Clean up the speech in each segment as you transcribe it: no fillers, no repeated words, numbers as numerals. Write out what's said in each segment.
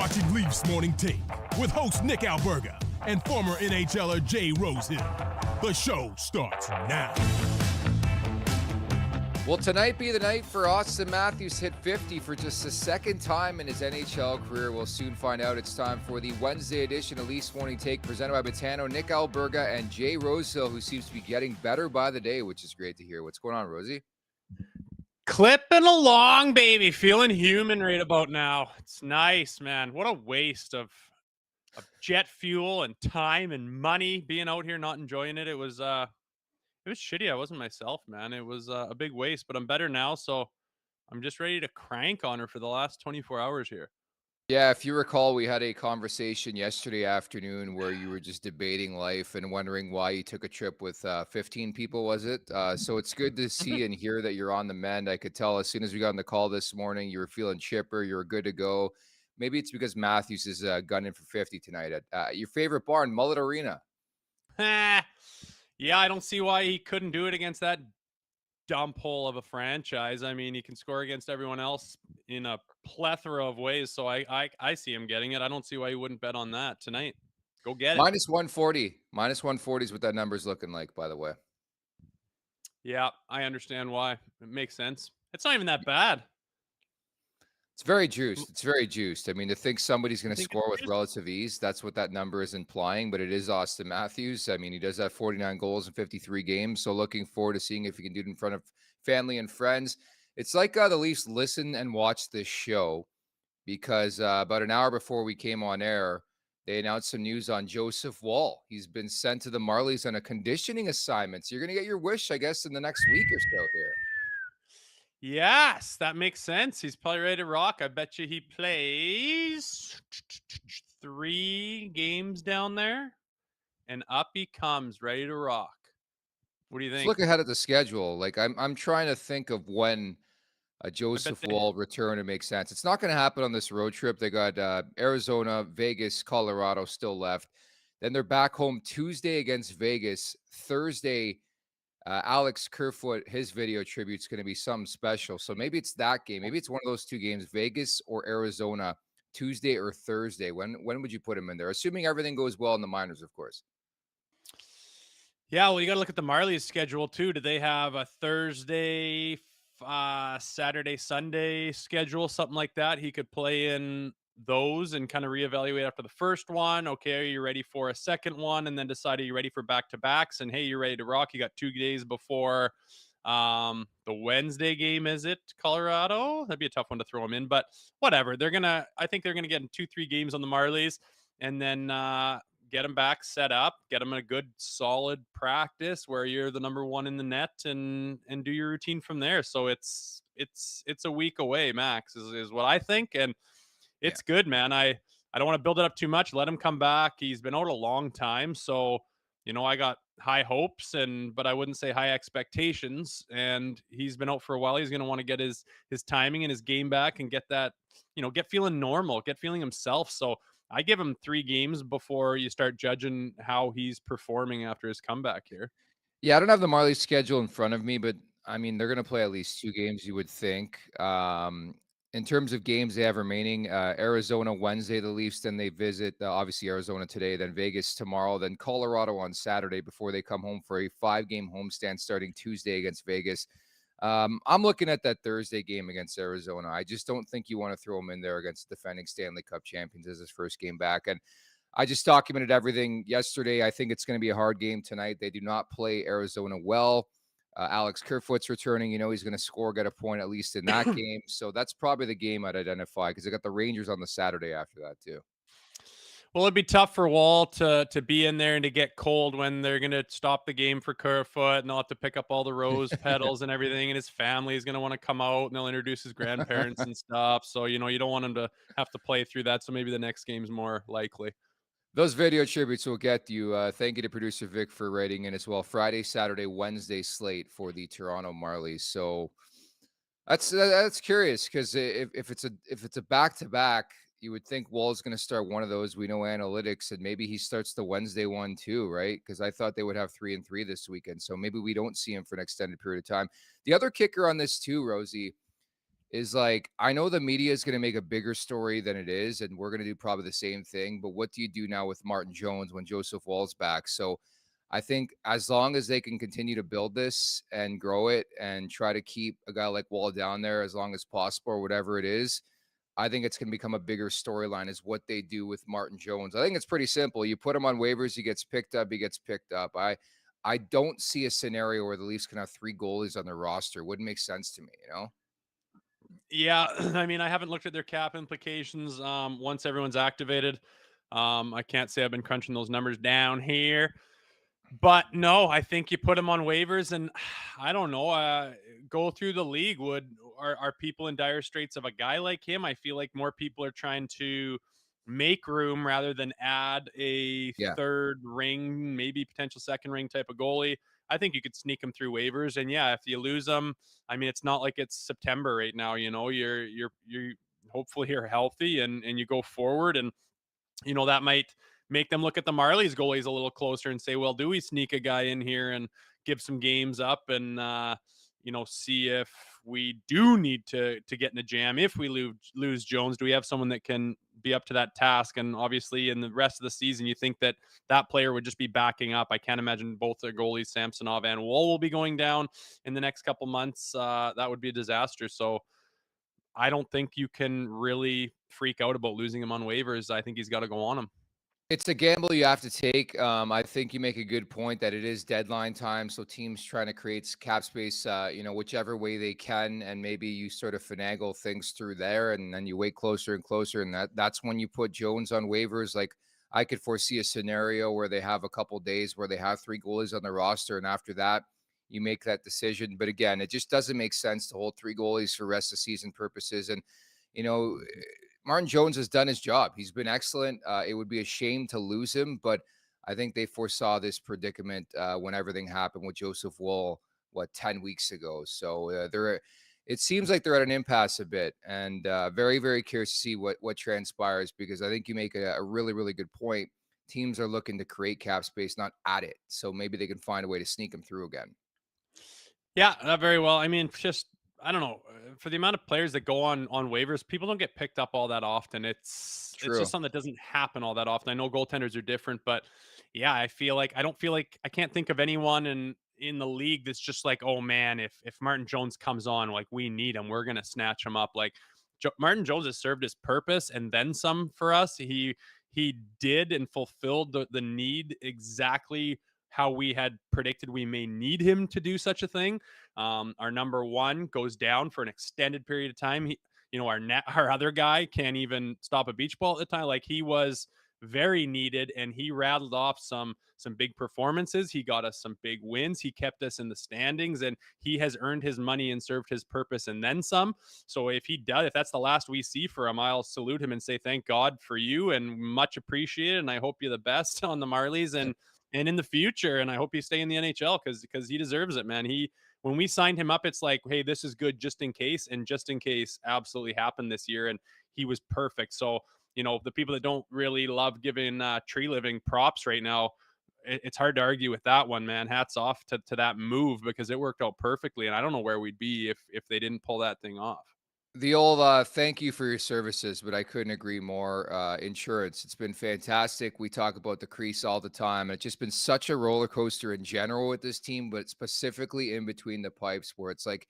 watching Leafs Morning Take with host Nick Alberga and former NHLer Jay Rosehill. The show starts now. Will tonight be the night for Auston Matthews hit 50 for just the second time in his NHL career? We'll soon find out. It's time for the Wednesday edition of Leafs Morning Take presented by Betano, Nick Alberga, and Jay Rosehill, who seems to be getting better by the day, which is great to hear. What's going on, Rosie? Clipping along, baby. Feeling human right about now. It's nice, man. What a waste of jet fuel and time and money being out here not enjoying it. It was shitty. I wasn't myself, man. It was a big waste, but I'm better now, so I'm just ready to crank on her for the last 24 hours here. Yeah, if you recall, we had a conversation yesterday afternoon where you were just debating life and wondering why you took a trip with 15 people, was it? So it's good to see and hear that you're on the mend. I could tell as soon as we got on the call this morning, you were feeling chipper, you were good to go. Maybe it's because Matthews is gunning for 50 tonight at your favorite bar in Mullett Arena. Yeah, I don't see why he couldn't do it against that dump hole of a franchise. I mean, he can score against everyone else in a plethora of ways, so I see him getting it. I don't see why he wouldn't bet on that tonight. Go get it. Minus 140. Minus 140 is what that number's looking like, by the way. Yeah, I understand why. It makes sense. It's not even that bad. It's very juiced. It's very juiced. I mean, to think somebody's going to score with relative ease, that's what that number is implying, but it is Auston Matthews. I mean, he does have 49 goals in 53 games, so looking forward to seeing if he can do it in front of family and friends. It's like the Leafs listen and watch this show because about an hour before we came on air, they announced some news on Joseph Woll. He's been sent to the Marlies on a conditioning assignment. So you're going to get your wish, I guess, in the next week or so here. Yes, that makes sense. He's probably ready to rock. I bet you he plays 3 games down there, and up he comes, ready to rock. What do you think? Let's look ahead at the schedule. Like I'm trying to think of when Joseph Woll return to make sense. It's not going to happen on this road trip. They got Arizona, Vegas, Colorado still left. Then they're back home Tuesday against Vegas. Thursday, Alex Kerfoot, his video tribute's going to be something special. So maybe it's that game. Maybe it's one of those two games, Vegas or Arizona, Tuesday or Thursday. When would you put him in there? Assuming everything goes well in the minors, of course. Yeah, well, you got to look at the Marlies schedule too. Do they have a Thursday, Saturday, Sunday schedule, something like that? He could play in those and kind of reevaluate after the first one. Okay, are you ready for a second one? And then decide, are you ready for back-to-backs? And hey, you're ready to rock. You got 2 days before the Wednesday game, is it Colorado? That'd be a tough one to throw him in, but whatever. I think they're gonna get in 2-3 games on the Marlies and then get them back set up, get them a good solid practice where you're the number one in the net and do your routine from there. So it's a week away max is what I think. And it's good, man. I don't want to build it up too much. Let him come back. He's been out a long time. So, I got high hopes but I wouldn't say high expectations. And he's been out for a while. He's going to want to get his timing and his game back and get that, get feeling normal, get feeling himself. So I give him 3 games before you start judging how he's performing after his comeback here. Yeah, I don't have the Marlies schedule in front of me, but I mean, they're going to play at least 2 games, you would think. In terms of games they have remaining, Arizona Wednesday, the Leafs, then they visit, obviously, Arizona today, then Vegas tomorrow, then Colorado on Saturday before they come home for a 5-game homestand starting Tuesday against Vegas. I'm looking at that Thursday game against Arizona. I just don't think you want to throw him in there against the defending Stanley Cup champions as his first game back. And I just documented everything yesterday. I think it's going to be a hard game tonight. They do not play Arizona well. Alex Kerfoot's returning. He's going to score, get a point at least in that game. So that's probably the game I'd identify because they got the Rangers on the Saturday after that too. Well, it'd be tough for Woll to be in there and to get cold when they're going to stop the game for Kerfoot and they'll have to pick up all the rose petals and everything. And his family is going to want to come out and they'll introduce his grandparents and stuff. So, you don't want him to have to play through that. So maybe the next game's more likely. Those video tributes will get you. Thank you to producer Vic for writing in as well. Friday, Saturday, Wednesday slate for the Toronto Marlies. So that's curious because if it's a back-to-back, you would think Woll's going to start one of those. We know analytics, and maybe he starts the Wednesday one too, right? Because I thought they would have 3 and 3 this weekend. So maybe we don't see him for an extended period of time. The other kicker on this too, Rosie, is like, I know the media is going to make a bigger story than it is, and we're going to do probably the same thing. But what do you do now with Martin Jones when Joseph Wall's back? So I think as long as they can continue to build this and grow it and try to keep a guy like Wall down there as long as possible or whatever it is, I think it's going to become a bigger storyline is what they do with Martin Jones. I think it's pretty simple. You put him on waivers, he gets picked up, he gets picked up. I don't see a scenario where the Leafs can have 3 goalies on their roster. Wouldn't make sense to me, you know? Yeah, I mean, I haven't looked at their cap implications once everyone's activated. I can't say I've been crunching those numbers down here. But no, I think you put him on waivers, and I don't know. Go through the league. Are people in dire straits of a guy like him? I feel like more people are trying to make room rather than add a Yeah. third ring, maybe potential second ring type of goalie. I think you could sneak him through waivers, and yeah, if you lose him, I mean, it's not like it's September right now. You know, you're hopefully you're healthy and you go forward, and that might make them look at the Marlies goalies a little closer and say, well, do we sneak a guy in here and give some games up and, see if we do need to get in a jam. If we lose Jones, do we have someone that can be up to that task? And obviously in the rest of the season, you think that player would just be backing up. I can't imagine both the goalies, Samsonov and Woll, will be going down in the next couple months. That would be a disaster. So I don't think you can really freak out about losing him on waivers. I think he's got to go on him. It's a gamble you have to take. I think you make a good point that it is deadline time, so teams trying to create cap space, whichever way they can, and maybe you sort of finagle things through there, and then you wait closer and closer, and that's when you put Jones on waivers. Like I could foresee a scenario where they have a couple days where they have 3 goalies on the roster, and after that, you make that decision. But again, it just doesn't make sense to hold 3 goalies for rest of season purposes, and you know Martin Jones has done his job. He's been excellent. It would be a shame to lose him, but I think they foresaw this predicament when everything happened with Joseph Woll, 10 weeks ago. So it seems like they're at an impasse a bit, and very, very curious to see what transpires, because I think you make a really, really good point. Teams are looking to create cap space, not add it. So maybe they can find a way to sneak them through again. Yeah, very well. I mean, just I don't know for the amount of players that go on waivers, people don't get picked up all that often. It's True. just something that doesn't happen all that often. I know goaltenders are different, but yeah, I don't feel like I can't think of anyone in the league that's just like, oh man, if Martin Jones comes on, like we need him, we're gonna snatch him up. Like Martin Jones has served his purpose and then some for us. He did and fulfilled the need exactly how we had predicted we may need him to do such a thing. Our number one goes down for an extended period of time. Our other guy can't even stop a beach ball at the time. Like he was very needed, and he rattled off some big performances. He got us some big wins. He kept us in the standings, and he has earned his money and served his purpose and then some. So if that's the last we see for him, I'll salute him and say thank God for you and much appreciated. And I hope you're the best on the Marlies and in the future. And I hope you stay in the NHL because he deserves it, man. When we signed him up, it's like, hey, this is good just in case, and just in case absolutely happened this year, and he was perfect. So the people that don't really love giving tree living props right now, it's hard to argue with that one, man. Hats off to that move because it worked out perfectly, and I don't know where we'd be if they didn't pull that thing off. The old thank you for your services, but I couldn't agree more. Insurance, it's been fantastic. We talk about the crease all the time, and it's just been such a roller coaster in general with this team, but specifically in between the pipes, where it's like,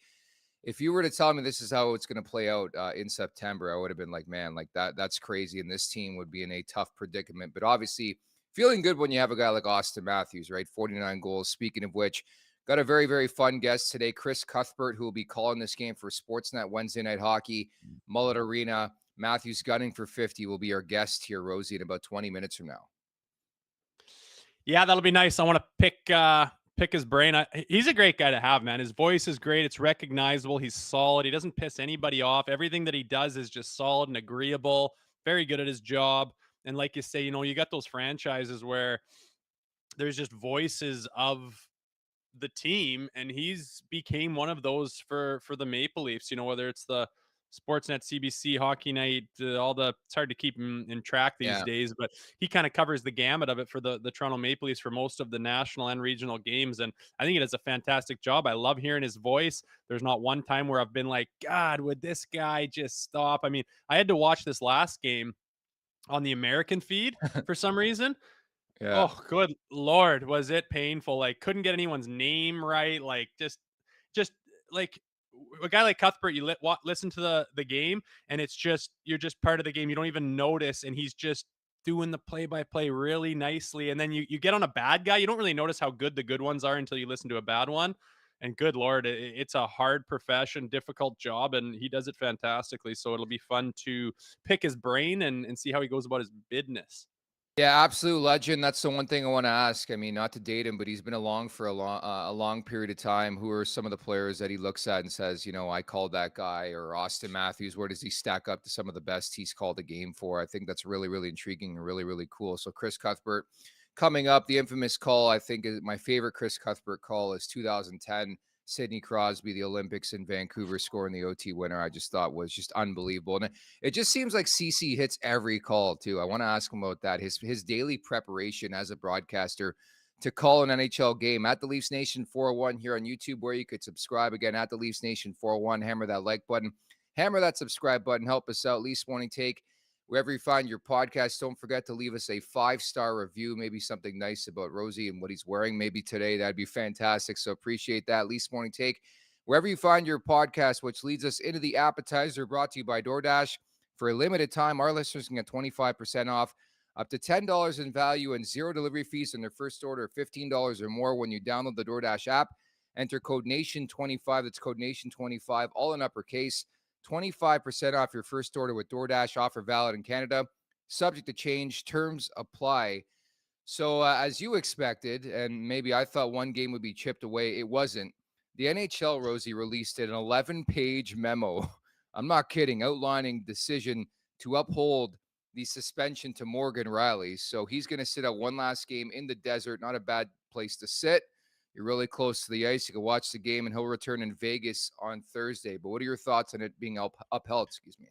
if you were to tell me this is how it's going to play out in September, I would have been like, man, like that's crazy, and this team would be in a tough predicament. But obviously, feeling good when you have a guy like Auston Matthews, right? 49 goals. Speaking of which, got a very, very fun guest today, Chris Cuthbert, who will be calling this game for Sportsnet Wednesday Night Hockey, Mullett Arena. Matthews gunning for 50 will be our guest here, Rosie, in about 20 minutes from now. Yeah, that'll be nice. I want to pick his brain. He's a great guy to have, man. His voice is great. It's recognizable. He's solid. He doesn't piss anybody off. Everything that he does is just solid and agreeable. Very good at his job. And like you say, you got those franchises where there's just voices of the team, and he's became one of those for the Maple Leafs. Whether it's the Sportsnet, CBC, Hockey Night, it's hard to keep him in track these Yeah. days, but he kind of covers the gamut of it for the Toronto Maple Leafs for most of the national and regional games. And I think he does a fantastic job. I love hearing his voice. There's not one time where I've been like, God, would this guy just stop? I mean, I had to watch this last game on the American feed for some reason. Yeah. Oh, good Lord, was it painful. Like, couldn't get anyone's name right. Like, just like a guy like Cuthbert, you listen to the game, and it's just you're just part of the game. You don't even notice, and he's just doing the play-by-play really nicely. And then you get on a bad guy, you don't really notice how good the good ones are until you listen to a bad one. And good Lord, it's a hard profession, difficult job, and he does it fantastically. So it'll be fun to pick his brain and see how he goes about his business. Yeah, absolute legend. That's the one thing I want to ask. I mean, not to date him, but he's been along for a long period of time. Who are some of the players that he looks at and says, I called that guy? Or Auston Matthews, where does he stack up to some of the best he's called a game for? I think that's really, really intriguing and really, really cool. So Chris Cuthbert coming up, the infamous call, I think is my favorite Chris Cuthbert call is 2010. Sidney Crosby, the Olympics in Vancouver, scoring the OT winner. I just thought was just unbelievable. And it just seems like CC hits every call too. I want to ask him about that. His daily preparation as a broadcaster to call an NHL game at the Leafs Nation 401 here on YouTube, where you could subscribe again at the Leafs Nation 401. Hammer that like button, hammer that subscribe button. Help us out. Leafs Morning Take. Wherever you find your podcast, don't forget to leave us a 5-star review, maybe something nice about Rosie and what he's wearing maybe today. That'd be fantastic. So appreciate that. Leafs Morning Take. Wherever you find your podcast, which leads us into the appetizer, brought to you by DoorDash. For a limited time, our listeners can get 25% off, up to $10 in value, and 0 delivery fees on their first order of $15 or more when you download the DoorDash app. Enter code NATION25. That's code NATION25, all in uppercase. 25% off your first order with DoorDash. Offer valid in Canada. Subject to change. Terms apply. So as you expected, and maybe I thought one game would be chipped away, it wasn't. The NHL, Rosie, released an 11-page memo. I'm not kidding, outlining decision to uphold the suspension to Morgan Rielly. So he's going to sit out one last game in the desert. Not a bad place to sit. You're really close to the ice. You can watch the game, and he'll return in Vegas on Thursday. But what are your thoughts on it being upheld? Excuse me.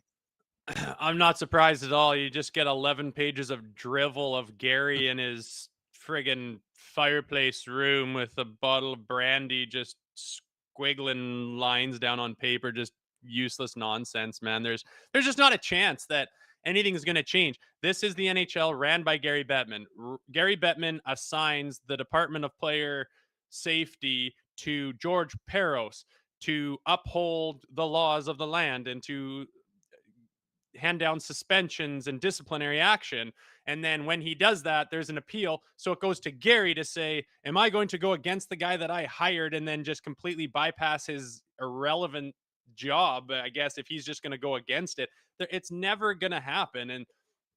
I'm not surprised at all. You just get 11 pages of drivel of Gary in his friggin' fireplace room with a bottle of brandy, just squiggling lines down on paper, just useless nonsense, man. There's just not a chance that anything's going to change. This is the NHL ran by Gary Bettman. Gary Bettman assigns the Department of Player Safety to George Peros to uphold the laws of the land and to hand down suspensions and disciplinary action. And then when he does that, there's an appeal. So it goes to Gary to say, am I going to go against the guy that I hired and then just completely bypass his irrelevant job? I guess if he's just going to go against it, it's never going to happen. And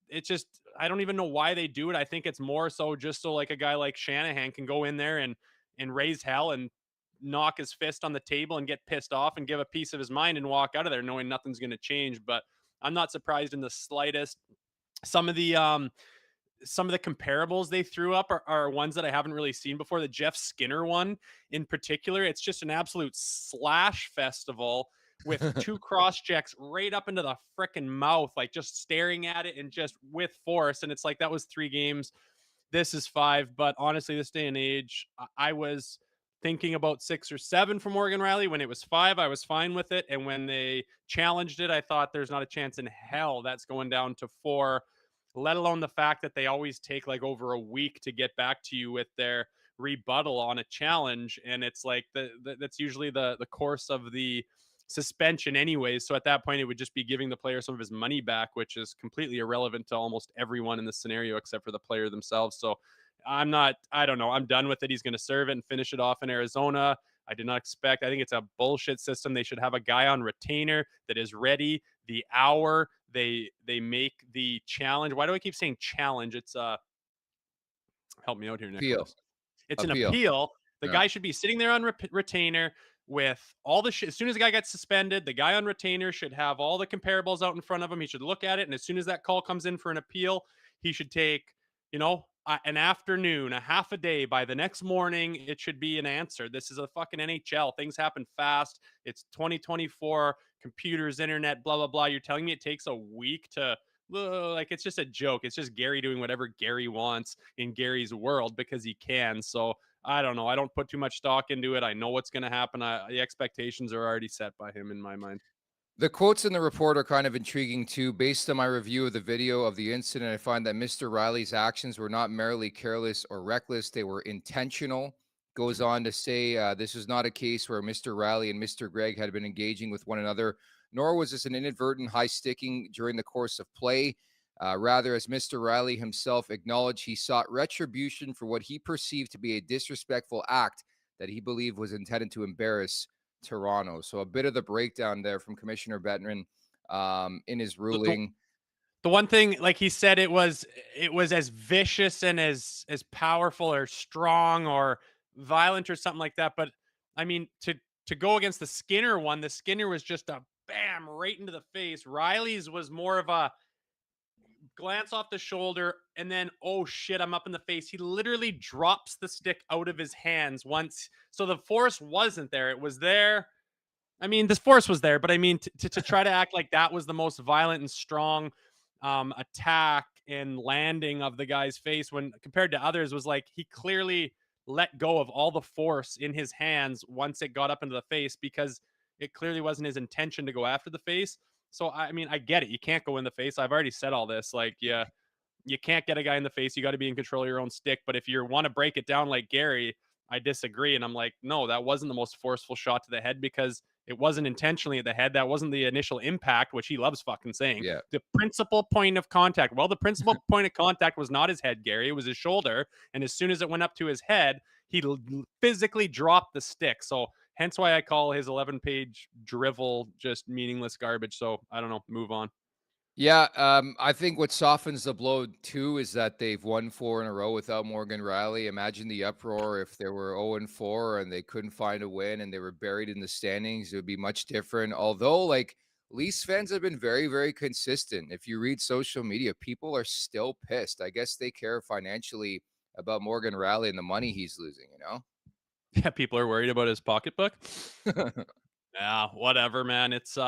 it's just, I don't even know why they do it. I think it's more so just so like a guy like Shanahan can go in there and raise hell and knock his fist on the table and get pissed off and give a piece of his mind and walk out of there knowing nothing's going to change. But I'm not surprised in the slightest. Some of the comparables they threw up are ones that I haven't really seen before. The Jeff Skinner one in particular, it's just an absolute slash festival with 2 cross checks right up into the frickin' mouth, like just staring at it and just with force. And it's like, that was 3 games. This is 5. But honestly, this day and age, I was thinking about 6 or 7 for Morgan Rielly. When it was 5, I was fine with it. And when they challenged it, I thought there's not a chance in hell that's going down to 4, let alone the fact that they always take like over a week to get back to you with their rebuttal on a challenge. And it's like that's usually the course of the suspension anyways. So at that point, it would just be giving the player some of his money back, which is completely irrelevant to almost everyone in the scenario except for the player themselves. So I don't know. I'm done with it. He's going to serve it and finish it off in Arizona. I did not expect. I think it's a bullshit system. They should have a guy on retainer that is ready the hour they make the challenge. Why do I keep saying challenge? It's help me out here, Nicholas. It's an appeal. The guy should be sitting there on retainer with all the shit. As soon as the guy gets suspended, the guy on retainer should have all the comparables out in front of him. He should look at it, and as soon as that call comes in for an appeal, he should take an afternoon, a half a day. By the next morning, it should be an answer. This is a fucking NHL. Things happen fast. It's 2024, computers, internet, blah, blah, blah. You're telling me it takes a week to, like, it's just a joke. It's just Gary doing whatever Gary wants in Gary's world because he can. So I don't know. I don't put too much stock into it. I know what's going to happen. The expectations are already set by him in my mind. The quotes in the report are kind of intriguing too. Based on my review of the video of the incident, I find that Mr. Rielly's actions were not merely careless or reckless, they were intentional. Goes on to say this was not a case where Mr. Rielly and Mr. Gregg had been engaging with one another, nor was this an inadvertent high sticking during the course of play. Rather, as Mr. Rielly himself acknowledged, he sought retribution for what he perceived to be a disrespectful act that he believed was intended to embarrass Toronto. So a bit of the breakdown there from Commissioner Bettman in his ruling. The one thing, like he said, it was as vicious and as powerful or strong or violent or something like that. But I mean, to go against the Skinner one, the Skinner was just a bam right into the face. Rielly's was more of a glance off the shoulder and then, oh shit, I'm up in the face. He literally drops the stick out of his hands once. So the force wasn't there. It was there. I mean, this force was there, but I mean, to try to act like that was the most violent and strong attack and landing of the guy's face when compared to others was like he clearly let go of all the force in his hands once it got up into the face because it clearly wasn't his intention to go after the face. So, I mean, I get it. You can't go in the face. I've already said all this. Like, yeah, you can't get a guy in the face. You got to be in control of your own stick. But if you want to break it down like Gary, I disagree. And I'm like, no, that wasn't the most forceful shot to the head because it wasn't intentionally at the head. That wasn't the initial impact, which he loves fucking saying. Yeah. The principal point of contact. Well, the principal point of contact was not his head, Gary. It was his shoulder. And as soon as it went up to his head, he physically dropped the stick. So hence why I call his 11-page drivel just meaningless garbage. So I don't know. Move on. Yeah, I think what softens the blow too is that they've won 4 in a row without Morgan Rielly. Imagine the uproar if they were 0-4 and they couldn't find a win and they were buried in the standings. It would be much different. Although, like, Leafs fans have been very, very consistent. If you read social media, people are still pissed. I guess they care financially about Morgan Rielly and the money he's losing, you know? Yeah, people are worried about his pocketbook. Yeah, whatever, man. It's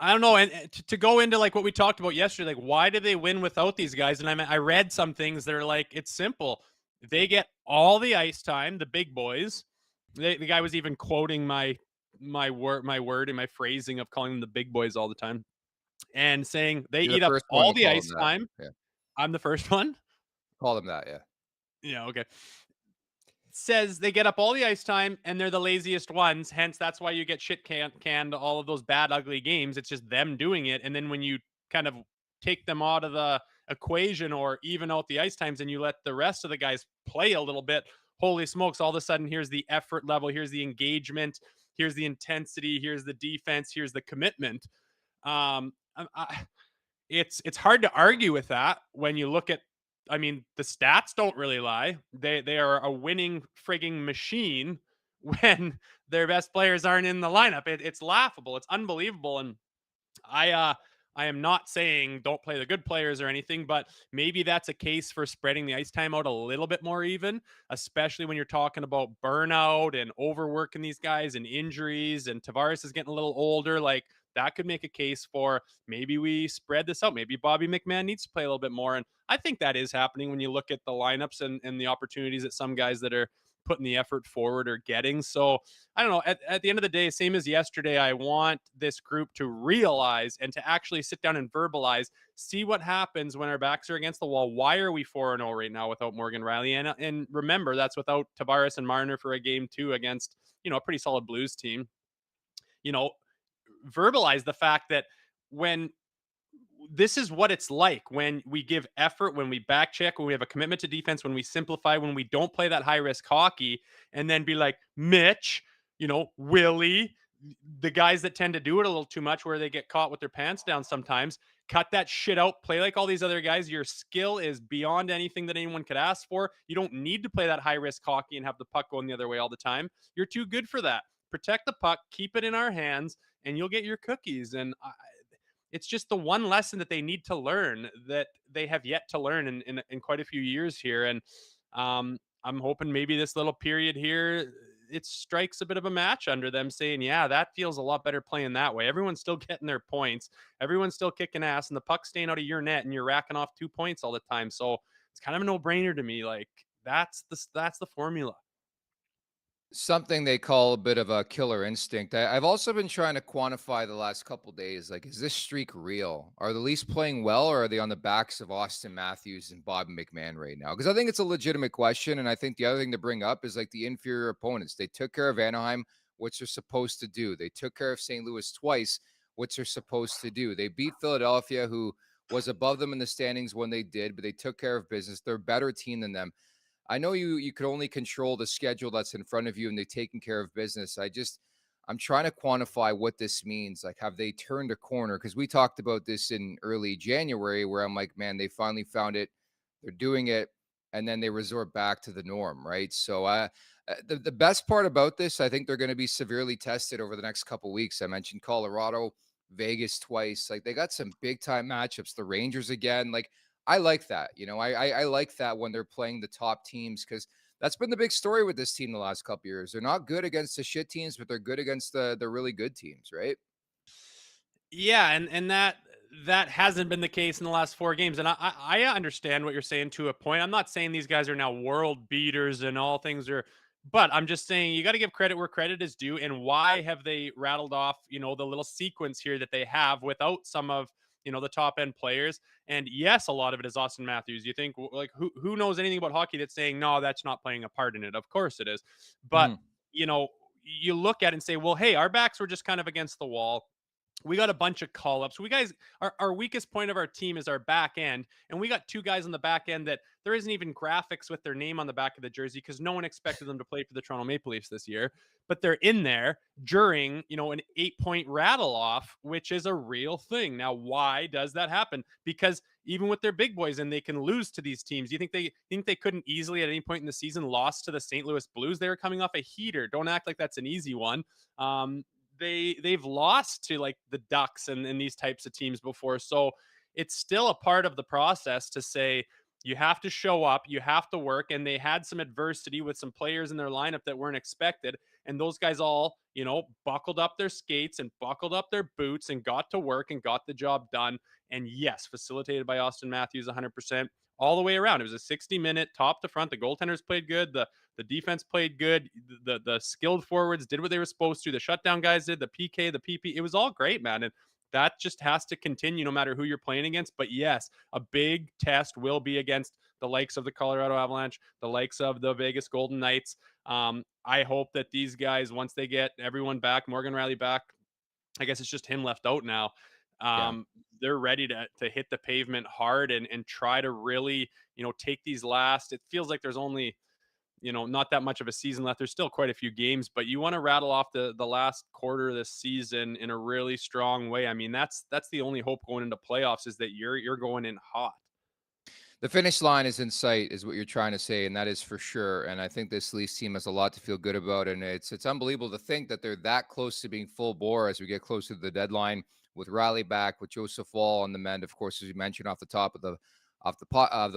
I don't know. And to go into like what we talked about yesterday, like why do they win without these guys? And I read some things that are like, it's simple. They get all the ice time, the big boys. The guy was even quoting my word and my phrasing of calling them the big boys all the time and saying they You're eat the up first one all to the call ice them that. time. Yeah. I'm the first one. Call them that, yeah. Yeah, okay. Says they get up all the ice time and they're the laziest ones. Hence, that's why you get shit canned all of those bad, ugly games. It's just them doing it. And then when you kind of take them out of the equation or even out the ice times and you let the rest of the guys play a little bit, holy smokes, all of a sudden, here's the effort level, here's the engagement, here's the intensity, here's the defense, here's the commitment. It's hard to argue with that when you look at, I mean, the stats don't really lie. They are a winning frigging machine when their best players aren't in the lineup. It's laughable. It's unbelievable. And I am not saying don't play the good players or anything, but maybe that's a case for spreading the ice time out a little bit more even, especially when you're talking about burnout and overworking these guys and injuries. And Tavares is getting a little older. Like that could make a case for maybe we spread this out. Maybe Bobby McMahon needs to play a little bit more. And I think that is happening when you look at the lineups and the opportunities that some guys that are putting the effort forward are getting. So I don't know. At the end of the day, same as yesterday, I want this group to realize and to actually sit down and verbalize, see what happens when our backs are against the wall. Why are we 4-0 right now without Morgan Rielly? And remember, that's without Tavares and Marner for a game 2 against, a pretty solid Blues team. Verbalize the fact that when this is what it's like when we give effort, when we back check, when we have a commitment to defense, when we simplify, when we don't play that high risk hockey and then be like Mitch, Willie, the guys that tend to do it a little too much where they get caught with their pants down sometimes. Cut that shit out. Play like all these other guys. Your skill is beyond anything that anyone could ask for. You don't need to play that high risk hockey and have the puck going the other way all the time. You're too good for that. Protect the puck, keep it in our hands, and you'll get your cookies. And it's just the one lesson that they need to learn that they have yet to learn in quite a few years here. And I'm hoping maybe this little period here, it strikes a bit of a match under them, saying, yeah, that feels a lot better playing that way. Everyone's still getting their points. Everyone's still kicking ass, and the puck's staying out of your net, and you're racking off 2 points all the time. So it's kind of a no-brainer to me. Like, that's the formula. Something they call a bit of a killer instinct. I've also been trying to quantify the last couple days. Like, is this streak real? Are the Leafs playing well, or are they on the backs of Auston Matthews and Bob McMahon right now? Because I think it's a legitimate question. And I think the other thing to bring up is like the inferior opponents. They took care of Anaheim, which they're supposed to do. They took care of St. Louis twice, which they're supposed to do. They beat Philadelphia, who was above them in the standings when they did, but they took care of business. They're a better team than them. I know you could only control the schedule that's in front of you and they've taken care of business. I'm trying to quantify what this means. Like, have they turned a corner? Because we talked about this in early January where I'm like, man, they finally found it. They're doing it. And then they resort back to the norm, right? So the best part about this, I think they're going to be severely tested over the next couple of weeks. I mentioned Colorado, Vegas twice. Like, they got some big time matchups. The Rangers again. Like, I like that. I like that when they're playing the top teams, because that's been the big story with this team the last couple years. They're not good against the shit teams, but they're good against the really good teams, right? Yeah, and that hasn't been the case in the last 4 games. And I understand what you're saying to a point. I'm not saying these guys are now world beaters and all things are, but I'm just saying you got to give credit where credit is due. And why have they rattled off, the little sequence here that they have without some of the top end players? And yes, a lot of it is Auston Matthews. You think, like, who knows anything about hockey that's saying no, that's not playing a part in it? Of course it is. But Mhm. you look at it and say, well, hey, our backs were just kind of against the wall. We got a bunch of call ups. We guys, our weakest point of our team is our back end. And we got 2 guys on the back end that there isn't even graphics with their name on the back of the jersey because no one expected them to play for the Toronto Maple Leafs this year. But they're in there during, an 8-point rattle off, which is a real thing. Now, why does that happen? Because even with their big boys and they can lose to these teams, you think they couldn't easily at any point in the season lost to the St. Louis Blues? They were coming off a heater. Don't act like that's an easy one. They've lost to like the Ducks and these types of teams before. So it's still a part of the process to say you have to show up, you have to work. And they had some adversity with some players in their lineup that weren't expected. And those guys all, buckled up their skates and buckled up their boots and got to work and got the job done. And yes, facilitated by Auston Matthews 100% all the way around. It was a 60-minute top to front. The goaltenders played good. The defense played good. The skilled forwards did what they were supposed to. The shutdown guys did. The PK, the PP. It was all great, man. And that just has to continue no matter who you're playing against. But yes, a big test will be against the likes of the Colorado Avalanche, the likes of the Vegas Golden Knights. I hope that these guys, once they get everyone back, Morgan Rielly back, I guess it's just him left out now. Yeah. They're ready to hit the pavement hard and try to really, take these last. It feels like there's only, not that much of a season left. There's still quite a few games, but you want to rattle off the last quarter of this season in a really strong way. I mean, that's the only hope going into playoffs is that you're going in hot. The finish line is in sight, is what you're trying to say, and that is for sure. And I think this Leafs team has a lot to feel good about, and it's unbelievable to think that they're that close to being full bore as we get closer to the deadline. With Rielly back, with Joseph Wall on the mend, of course, as you mentioned off the top of the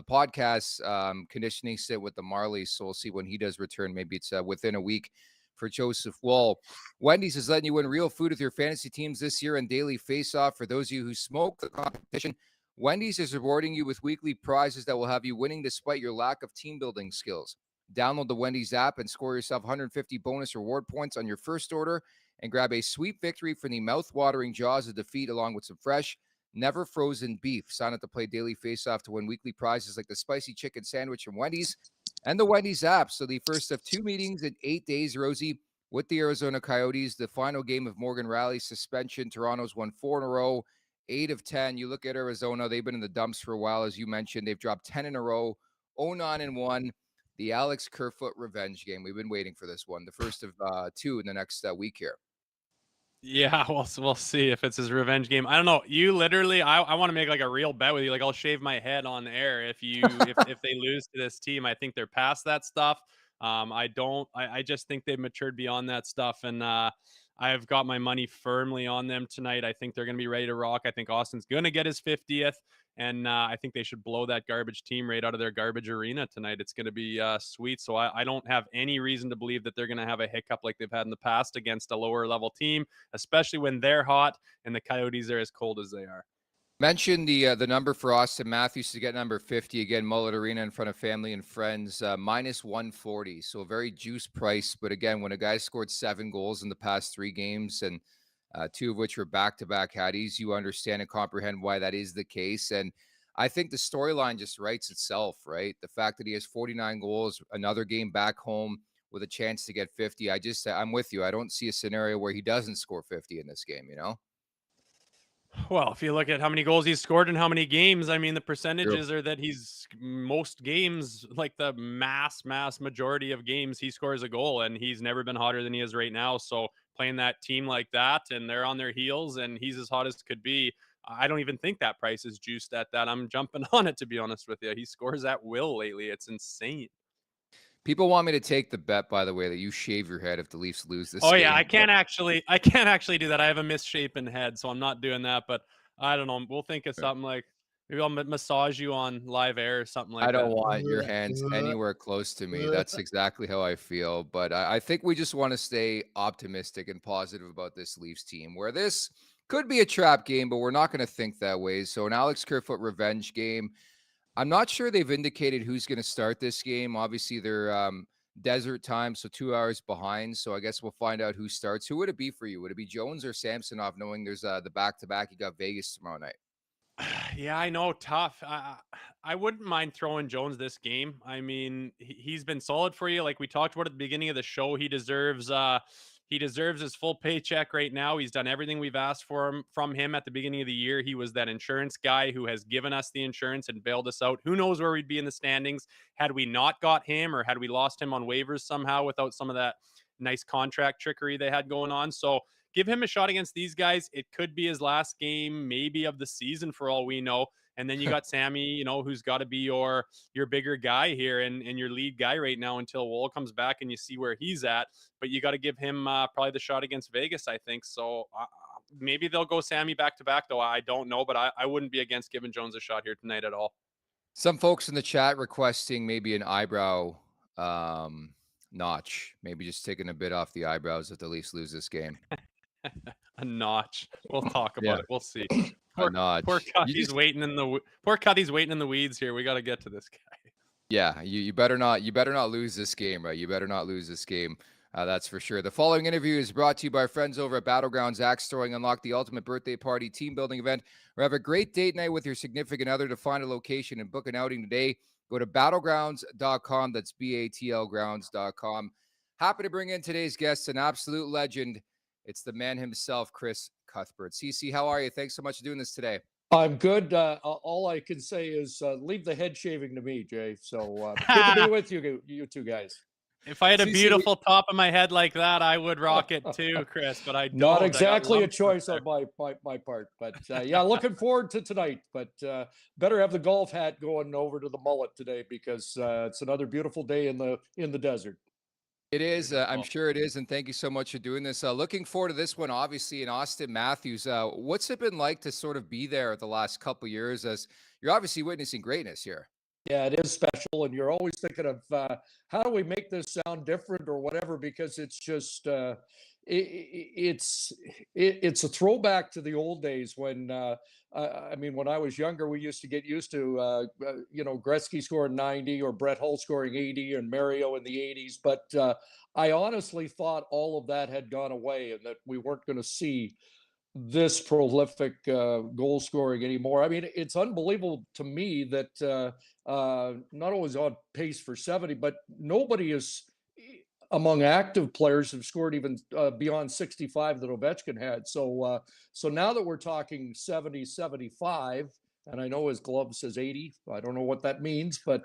podcast, conditioning sit with the Marlies. So we'll see when he does return. Maybe it's within a week for Joseph Wall. Wendy's is letting you win real food with your fantasy teams this year and daily face-off. For those of you who smoke the competition, Wendy's is rewarding you with weekly prizes that will have you winning despite your lack of team building skills. Download the Wendy's app and score yourself 150 bonus reward points on your first order and grab a sweet victory from the mouth-watering jaws of defeat along with some fresh, never frozen beef. Sign up to play daily face-off to win weekly prizes like the spicy chicken sandwich from Wendy's and the Wendy's app. So the first of 2 meetings in 8 days, Rosie, with the Arizona Coyotes. The final game of Morgan Rielly's suspension. Toronto's won 4 in a row. 8 of 10. You look at Arizona, they've been in the dumps for a while, as you mentioned. They've dropped 10 in a row, 0-9-1. The Alex Kerfoot revenge game. We've been waiting for this one. The first of 2 in the next week here. Yeah, we'll see if it's his revenge game. I don't know. You literally, I want to make like a real bet with you. Like, I'll shave my head on air if if they lose to this team. I think they're past that stuff. I just think they've matured beyond that stuff. And I've got my money firmly on them tonight. I think they're going to be ready to rock. I think Austin's going to get his 50th. And I think they should blow that garbage team right out of their garbage arena tonight. It's going to be sweet. So I don't have any reason to believe that they're going to have a hiccup like they've had in the past against a lower level team, especially when they're hot and the Coyotes are as cold as they are. Mention the number for Auston Matthews to get number 50 again, Mullett Arena in front of family and friends, minus 140. So a very juice price. But again, when a guy scored 7 goals in the past 3 games and 2 of which were back-to-back Hatties, you understand and comprehend why that is the case. And I think the storyline just writes itself, right? The fact that he has 49 goals, another game back home with a chance to get 50. I'm with you. I don't see a scenario where he doesn't score 50 in this game, you know? Well, if you look at how many goals he's scored in how many games, I mean, the True. percentages are that he's most games, like the mass majority of games, he scores a goal, and he's never been hotter than he is right now. So playing that team like that, and they're on their heels, and he's as hot as could be, I don't even think that price is juiced at that. I'm jumping on it, to be honest with you. He scores at will lately. It's insane. People want me to take the bet, by the way, that you shave your head if the Leafs lose this Oh yeah, game. I can't actually do that. I have a misshapen head, so I'm not doing that. But I don't know. We'll think of something like maybe I'll massage you on live air or something like I don't that. want your hands anywhere close to me. That's exactly how I feel. But I think we just want to stay optimistic and positive about this Leafs team, where this could be a trap game, but we're not going to think that way. So an Alex Kerfoot revenge game. I'm not sure they've indicated who's going to start this game. Obviously, they're desert time, so 2 hours behind. So I guess we'll find out who starts. Who would it be for you? Would it be Jones or Samsonov, knowing there's the back-to-back? You got Vegas tomorrow night. Yeah, I know, tough. I wouldn't mind throwing Jones this game. I mean, he's been solid for you, like we talked about at the beginning of the show. He deserves his full paycheck right now. He's done everything we've asked from him at the beginning of the year. He was that insurance guy who has given us the insurance and bailed us out. Who knows where we'd be in the standings had we not got him, or had we lost him on waivers somehow without some of that nice contract trickery they had going on. So give him a shot against these guys. It could be his last game, maybe of the season for all we know. And then you got Sammy, who's got to be your bigger guy here and your lead guy right now until Woll comes back and you see where he's at. But you got to give him probably the shot against Vegas, I think. So maybe they'll go Sammy back to back, though. I don't know, but I wouldn't be against giving Jones a shot here tonight at all. Some folks in the chat requesting maybe an eyebrow notch, maybe just taking a bit off the eyebrows if the Leafs lose this game. A notch. We'll talk about it. We'll see. A notch. Poor Cutty's waiting in the weeds here. We got to get to this guy. Yeah, you better not lose this game, right? You better not lose this game. That's for sure. The following interview is brought to you by our friends over at Battlegrounds Axe Throwing. Unlock the ultimate birthday party team building event, or have a great date night with your significant other. To find a location and book an outing today, go to battlegrounds.com. That's BATL grounds.com. Happy to bring in today's guest, an absolute legend. It's the man himself, Chris Cuthbert. CC, how are you? Thanks so much for doing this today. I'm good. All I can say is leave the head shaving to me, Jay. So good to be with you two guys. If I had a beautiful top of my head like that, I would rock it too, Chris. But I don't. Not exactly a choice on my part. But yeah, looking forward to tonight. But better have the golf hat going over to the mullet today, because it's another beautiful day in the desert. It is. I'm sure it is. And thank you so much for doing this. Looking forward to this one, obviously, in Auston Matthews. What's it been like to sort of be there the last couple of years, as you're obviously witnessing greatness here? Yeah, it is special. And you're always thinking of how do we make this sound different or whatever, because it's just it's a throwback to the old days when I mean, when I was younger, we used to get used to Gretzky scoring 90 or Brett Hull scoring 80 and Mario in the 80s. But I honestly thought all of that had gone away and that we weren't going to see this prolific goal scoring anymore. I mean, it's unbelievable to me that not only is on pace for 70, but nobody is among active players have scored even beyond 65 that Ovechkin had. So now that we're talking 70, 75, and I know his glove says 80. I don't know what that means, but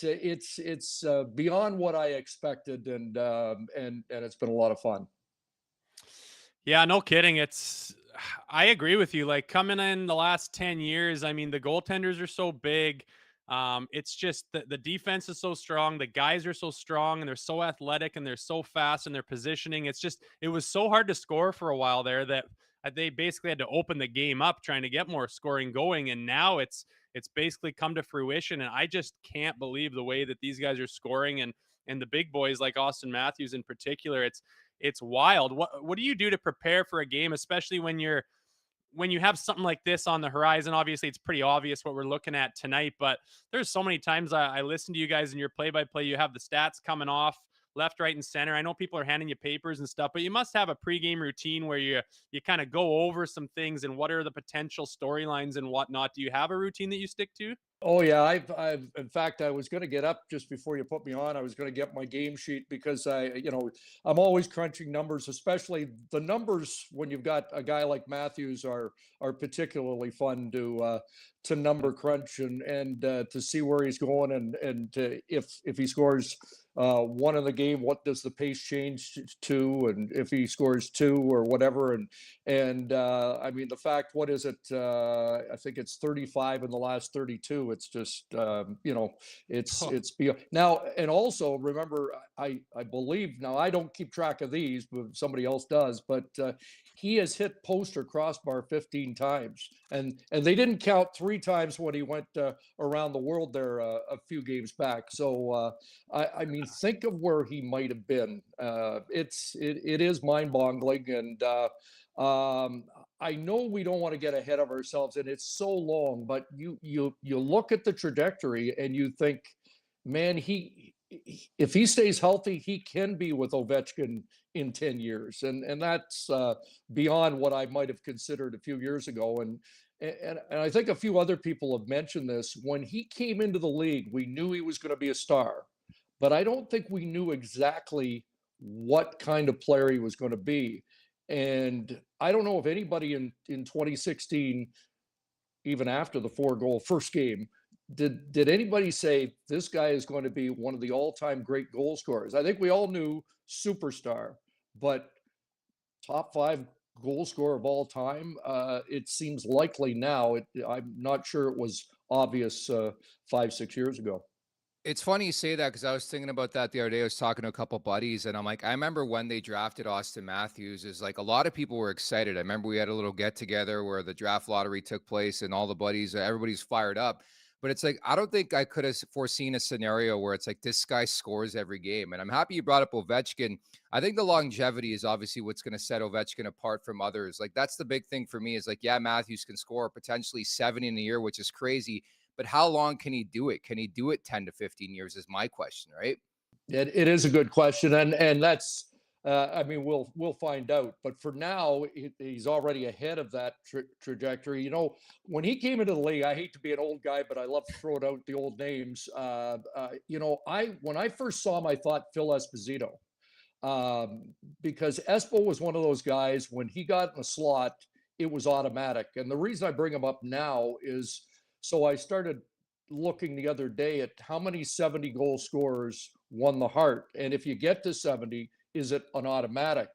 it's beyond what I expected, and it's been a lot of fun. Yeah, no kidding. I agree with you. Like, coming in the last 10 years, I mean, the goaltenders are so big. It's just the defense is so strong. The guys are so strong and they're so athletic and they're so fast and their positioning. It was so hard to score for a while there that they basically had to open the game up trying to get more scoring going. And now it's basically come to fruition. And I just can't believe the way that these guys are scoring, and the big boys like Auston Matthews in particular. It's wild. What do you do to prepare for a game, especially when you have something like this on the horizon? Obviously, it's pretty obvious what we're looking at tonight, but there's so many times I listen to you guys in your play-by-play. You have the stats coming off left, right, and center. I know people are handing you papers and stuff, but you must have a pregame routine where you kind of go over some things and what are the potential storylines and whatnot. Do you have a routine that you stick to? Oh yeah, I've in fact, I was going to get up just before you put me on. I was going to get my game sheet because I'm always crunching numbers, especially the numbers when you've got a guy like Matthews are particularly fun to number crunch and to see where he's going and if he scores one in the game, what does the pace change to, and if he scores two or whatever, and I mean the fact, what is it? I think it's 35 in the last 32. It's just it's beyond now. And also remember, I believe, now I don't keep track of these, but somebody else does, but he has hit post or crossbar 15 times, and they didn't count 3 times when he went around the world there a few games back. So I mean, think of where he might have been. It is mind-boggling, and I know we don't want to get ahead of ourselves, and it's so long, but you look at the trajectory and you think, man, if he stays healthy, he can be with Ovechkin in 10 years. And that's beyond what I might have considered a few years ago. And I think a few other people have mentioned this. When he came into the league, we knew he was going to be a star, but I don't think we knew exactly what kind of player he was going to be. And I don't know if anybody in 2016, even after the 4-goal first game, did anybody say this guy is going to be one of the all-time great goal scorers? I think we all knew superstar, but top 5 goal scorer of all time, it seems likely now. I'm not sure it was obvious 5-6 years ago. It's funny you say that because I was thinking about that the other day. I was talking to a couple buddies, and I'm like, I remember when they drafted Auston Matthews, is like a lot of people were excited. I remember we had a little get together where the draft lottery took place, and all the buddies, everybody's fired up. But it's like, I don't think I could have foreseen a scenario where it's like this guy scores every game. And I'm happy you brought up Ovechkin. I think the longevity is obviously what's going to set Ovechkin apart from others. Like, that's the big thing for me, is like, yeah, Matthews can score potentially 70 in a year, which is crazy. But how long can he do it? Can he do it 10 to 15 years is my question, right? It is a good question. And that's, I mean, we'll find out. But for now, he's already ahead of that trajectory. You know, when he came into the league, I hate to be an old guy, but I love to throw out the old names. When I first saw him, I thought Phil Esposito, because Espo was one of those guys, when he got in the slot, it was automatic. And the reason I bring him up now is, so I started looking the other day at how many 70 goal scorers won the Hart. And if you get to 70, is it an automatic?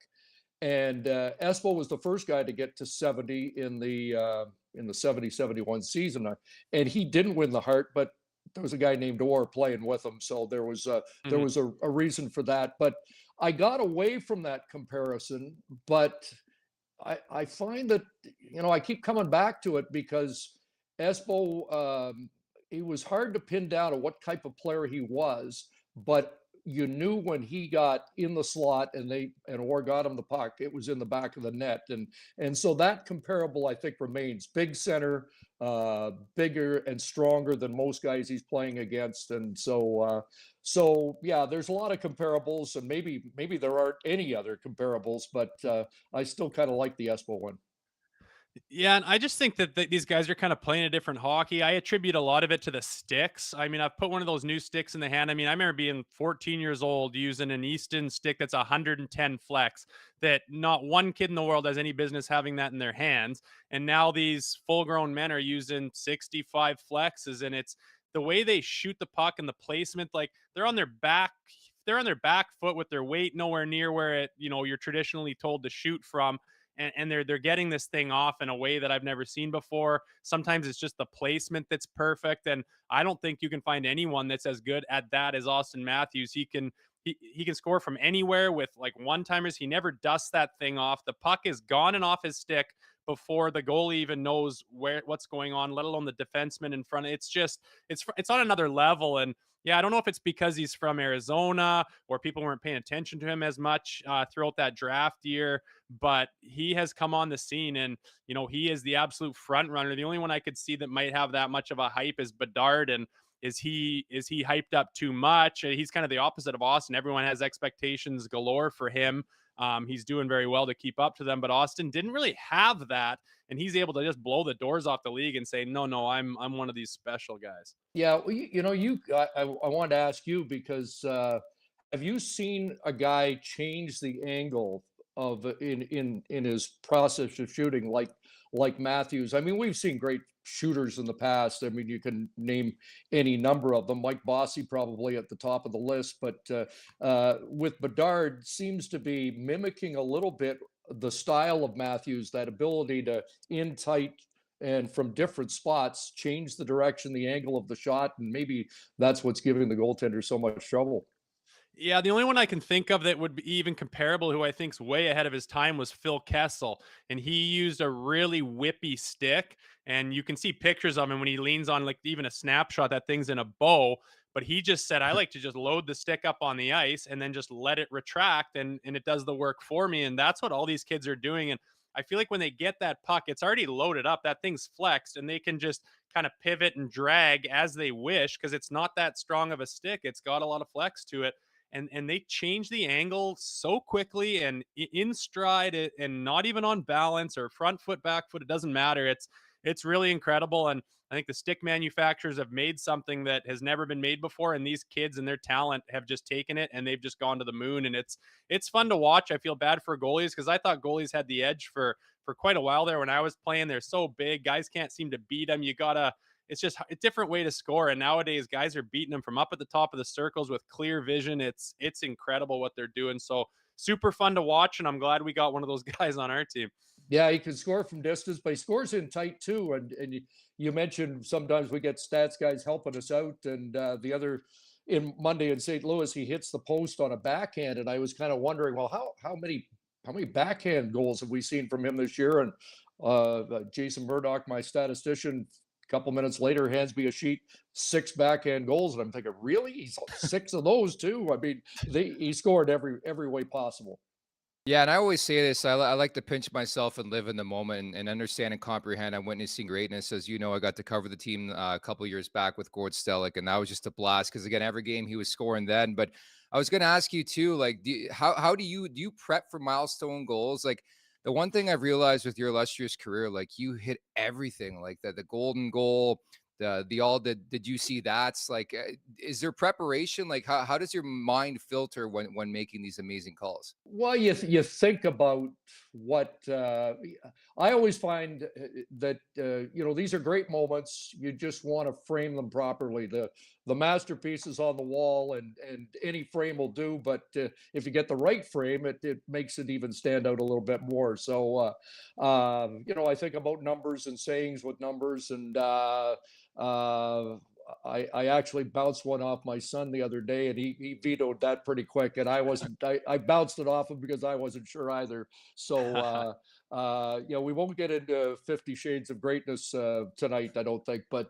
And Espo was the first guy to get to 70 in the 70-71 season. And he didn't win the Hart, but there was a guy named Orr playing with him. So there was a reason for that. But I got away from that comparison, but I find that, I keep coming back to it because Espo, he was hard to pin down on what type of player he was, but you knew when he got in the slot and Orr got him the puck, it was in the back of the net. And so that comparable, I think, remains. Big center, bigger and stronger than most guys he's playing against. And so yeah, there's a lot of comparables, and maybe there aren't any other comparables, but I still kind of like the Espo one. Yeah, and I just think that these guys are kind of playing a different hockey. I attribute a lot of it to the sticks. I mean, I've put one of those new sticks in the hand. I mean, I remember being 14 years old using an Easton stick that's 110 flex, that not one kid in the world has any business having that in their hands. And now these full-grown men are using 65 flexes, and it's the way they shoot the puck and the placement. Like, they're on their back foot with their weight nowhere near where you're traditionally told to shoot from. and they're getting this thing off in a way that I've never seen before. Sometimes it's just the placement that's perfect, and I don't think you can find anyone that's as good at that as Auston Matthews. He can score from anywhere with like one-timers. He never dusts that thing off. The puck is gone and off his stick before the goalie even knows what's going on, let alone the defenseman in front. It's on another level. And yeah, I don't know if it's because he's from Arizona or people weren't paying attention to him as much throughout that draft year, but he has come on the scene, and he is the absolute front runner. The only one I could see that might have that much of a hype is Bedard, and is he hyped up too much? He's kind of the opposite of Auston. Everyone has expectations galore for him. He's doing very well to keep up to them, but Auston didn't really have that, and he's able to just blow the doors off the league and say, no, I'm one of these special guys. Yeah, I wanted to ask you because have you seen a guy change the angle of in his process of shooting like Matthews? I mean, we've seen great shooters in the past. I mean, you can name any number of them. Mike Bossy probably at the top of the list, but with Bedard seems to be mimicking a little bit the style of Matthews, that ability to in tight and from different spots change the direction, the angle of the shot, and maybe that's what's giving the goaltender so much trouble. Yeah, the only one I can think of that would be even comparable, who I think's way ahead of his time, was Phil Kessel, and he used a really whippy stick, and you can see pictures of him when he leans on like even a snapshot, that thing's in a bow. But he just said, I like to just load the stick up on the ice and then just let it retract, and it does the work for me. And that's what all these kids are doing. And I feel like when they get that puck, it's already loaded up, that thing's flexed, and they can just kind of pivot and drag as they wish because it's not that strong of a stick. It's got a lot of flex to it. And they change the angle so quickly and in stride and not even on balance or front foot, back foot. It doesn't matter. It's really incredible. And I think the stick manufacturers have made something that has never been made before. And these kids and their talent have just taken it and they've just gone to the moon. And it's fun to watch. I feel bad for goalies because I thought goalies had the edge for quite a while there when I was playing. They're so big. Guys can't seem to beat them. It's just a different way to score. And nowadays guys are beating them from up at the top of the circles with clear vision. It's incredible what they're doing. So super fun to watch. And I'm glad we got one of those guys on our team. Yeah, he can score from distance, but he scores in tight too. And you mentioned sometimes we get stats guys helping us out. And the other in Monday in St. Louis, he hits the post on a backhand. And I was kind of wondering, well, how many backhand goals have we seen from him this year? And Jason Murdoch, my statistician, a couple minutes later hands me a sheet, 6 backhand goals, and I'm thinking, really? He's 6 of those too? I mean, he scored every way possible. Yeah, and I always say this, I like to pinch myself and live in the moment and understand and comprehend. I'm witnessing greatness. As you know, I got to cover the team a couple of years back with Gord Stellick, and that was just a blast because, again, every game he was scoring then. But I was going to ask you too, like, how do you prep for milestone goals? Like, the one thing I've realized with your illustrious career, like, you hit everything, like the golden goal, did you see that's like, is there preparation? Like, how does your mind filter when making these amazing calls? Well, you think about what I always find that these are great moments. You just want to frame them properly. The masterpiece is on the wall, and any frame will do. But if you get the right frame, it makes it even stand out a little bit more. So I think about numbers and sayings with numbers, and I actually bounced one off my son the other day, and he vetoed that pretty quick, and I bounced it off him because I wasn't sure either. So we won't get into 50 Shades of Greatness tonight, I don't think, but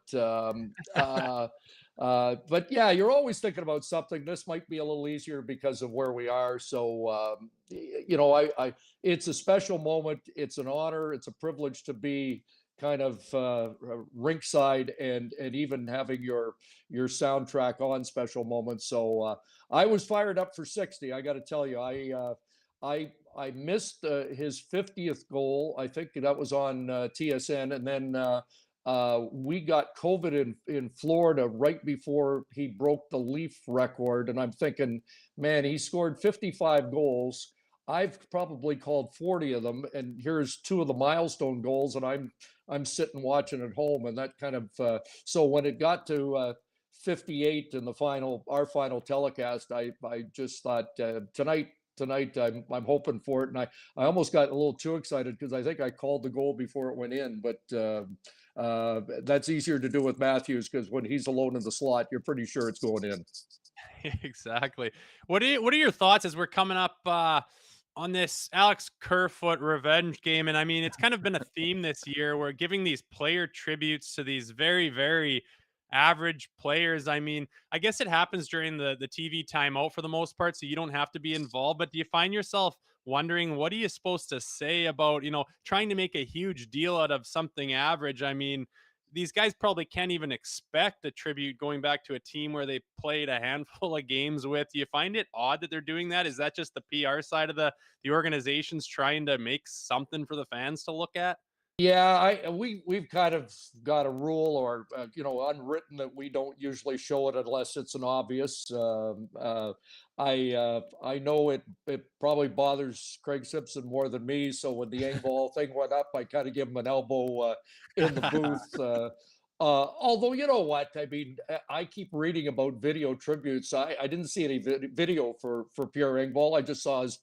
yeah, you're always thinking about something. This might be a little easier because of where we are. So it's a special moment. It's an honor. It's a privilege to be kind of rinkside and even having your soundtrack on special moments. So I was fired up for 60. I got to tell you, I missed his 50th goal. I think that was on TSN, and then we got COVID in Florida right before he broke the Leaf record. And I'm thinking, man, he scored 55 goals. I've probably called 40 of them, and here's 2 of the milestone goals, and I'm sitting watching at home, and that kind of so when it got to 58 in our final telecast, I just thought tonight tonight. I'm hoping for it, and I almost got a little too excited because I think I called the goal before it went in, but that's easier to do with Matthews because when he's alone in the slot, you're pretty sure it's going in. Exactly. What are your thoughts as we're coming up on this Alex Kerfoot revenge game? And I mean, it's kind of been a theme this year. We're giving these player tributes to these very, very average players. I mean, I guess it happens during the TV timeout for the most part, so you don't have to be involved. But do you find yourself wondering, what are you supposed to say about, trying to make a huge deal out of something average? I mean, these guys probably can't even expect a tribute going back to a team where they played a handful of games with. Do you find it odd that they're doing that? Is that just the PR side of the organization's trying to make something for the fans to look at? Yeah, we've kind of got a rule, or unwritten, that we don't usually show it unless it's an obvious. I know it probably bothers Craig Simpson more than me. So when the Engvall thing went up, I kind of give him an elbow in the booth. Although, you know what, I mean, I keep reading about video tributes. I didn't see any video for Pierre Engvall. I just saw his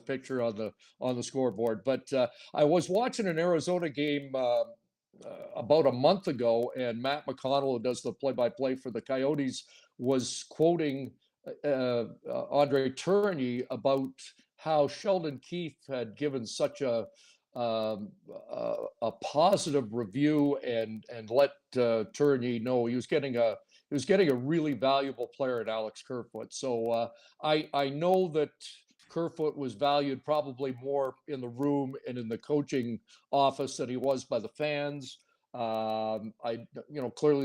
picture on the scoreboard. But I was watching an Arizona game about a month ago, and Matt McConnell, who does the play-by-play for the Coyotes, was quoting Andre Tourigny about how Sheldon Keefe had given such a positive review and let Tourigny know he was getting a really valuable player in Alex Kerfoot. So I know that Kerfoot was valued probably more in the room and in the coaching office than he was by the fans. Clearly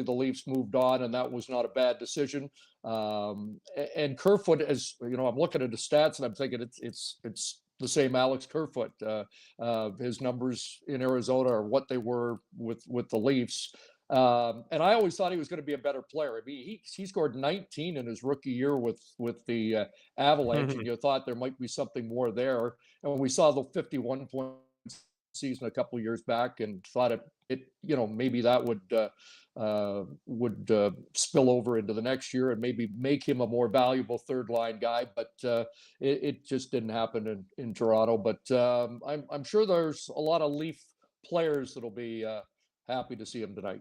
the Leafs moved on, and that was not a bad decision. And Kerfoot, as I'm looking at the stats and I'm thinking it's the same Alex Kerfoot. His numbers in Arizona are what they were with the Leafs. And I always thought he was going to be a better player. I mean, he scored 19 in his rookie year with the Avalanche, and you thought there might be something more there. And when we saw the 51 point season a couple of years back, and thought it maybe that would spill over into the next year and maybe make him a more valuable third line guy, but it just didn't happen in Toronto. But I'm sure there's a lot of Leaf players that'll be happy to see him tonight.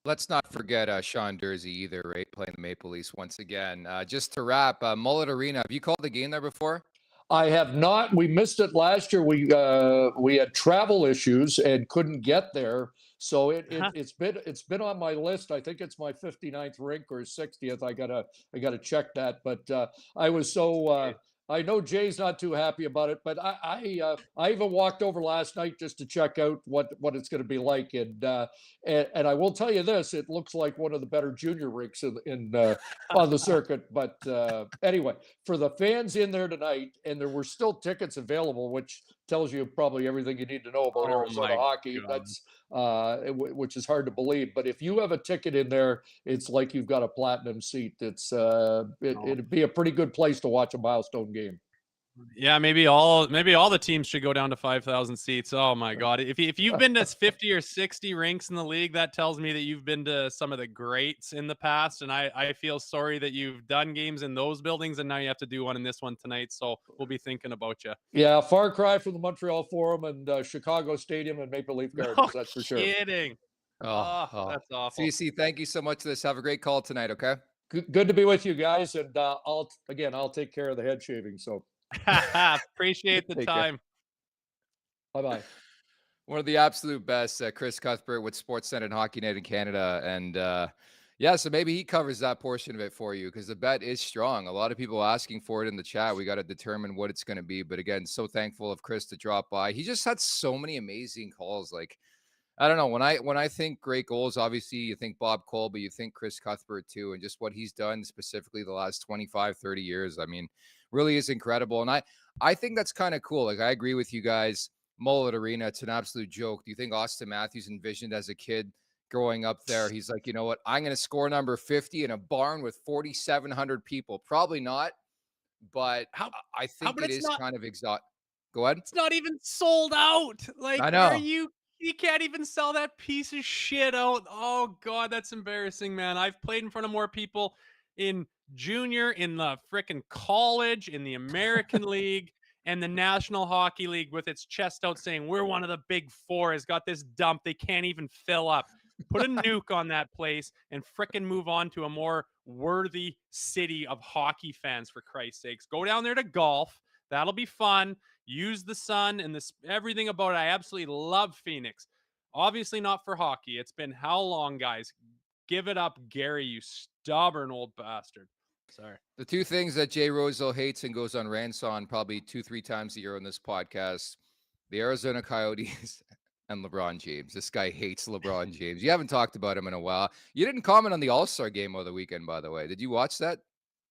Let's not forget Sean Dursey either, right? Playing the Maple Leafs once again. Just to wrap, Mullett Arena, have you called the game there before? I have not. We missed it last year. We had travel issues and couldn't get there. So it's been on my list. I think it's my 59th rink or 60th. I gotta check that. But I was so I know Jay's not too happy about it, but I even walked over last night just to check out what it's going to be like, and I will tell you this: it looks like one of the better junior rinks in on the circuit. But anyway, for the fans in there tonight, and there were still tickets available, which tells you probably everything you need to know about Arizona hockey. God. That's which is hard to believe. But if you have a ticket in there, it's like you've got a platinum seat. It'd be a pretty good place to watch a milestone game. Yeah, maybe all the teams should go down to 5,000 seats. Oh my God. If you've been to 50 or 60 rinks in the league, that tells me that you've been to some of the greats in the past. And I feel sorry that you've done games in those buildings and now you have to do one in this one tonight. So we'll be thinking about you. Yeah, far cry from the Montreal Forum and Chicago Stadium and Maple Leaf Gardens. That's for sure. Kidding. Oh, that's awful. CC, thank you so much for this. Have a great call tonight, okay? Good to be with you guys. And I'll take care of the head shaving. So appreciate the time. Bye-bye. One of the absolute best, Chris Cuthbert with Sportsnet and Hockey Night in Canada. And yeah, so maybe he covers that portion of it for you because the bet is strong. A lot of people asking for it in the chat. We got to determine what it's going to be. But again, so thankful of Chris to drop by. He just had so many amazing calls. Like, I don't know, when I think great goals, obviously you think Bob Cole, but you think Chris Cuthbert too, and just what he's done specifically the last 25, 30 years. I mean, really is incredible. And I think that's kind of cool. Like, I agree with you guys. Mullett Arena, it's an absolute joke. Do you think Auston Matthews envisioned as a kid growing up there, he's like, you know what, I'm going to score number 50 in a barn with 4,700 people? Probably not, but I think it is kind of exotic. Go ahead. It's not even sold out. Like, I know. You can't even sell that piece of shit out. Oh God, that's embarrassing, man. I've played in front of more people in junior, in the frickin' college, in the American League, and the National Hockey League with its chest out saying, we're one of the big four, has got this dump they can't even fill up. Put a nuke on that place and frickin' move on to a more worthy city of hockey fans, for Christ's sakes. Go down there to golf. That'll be fun. Use the sun and this everything about it. I absolutely love Phoenix. Obviously not for hockey. It's been how long, guys? Give it up, Gary, you stubborn old bastard. Sorry. The two things that Jay Rosehill hates and goes on rants on probably 2-3 times a year on this podcast, the Arizona Coyotes and LeBron James. This guy hates LeBron James. You haven't talked about him in a while. You didn't comment on the All-Star game of the weekend, by the way. Did you watch that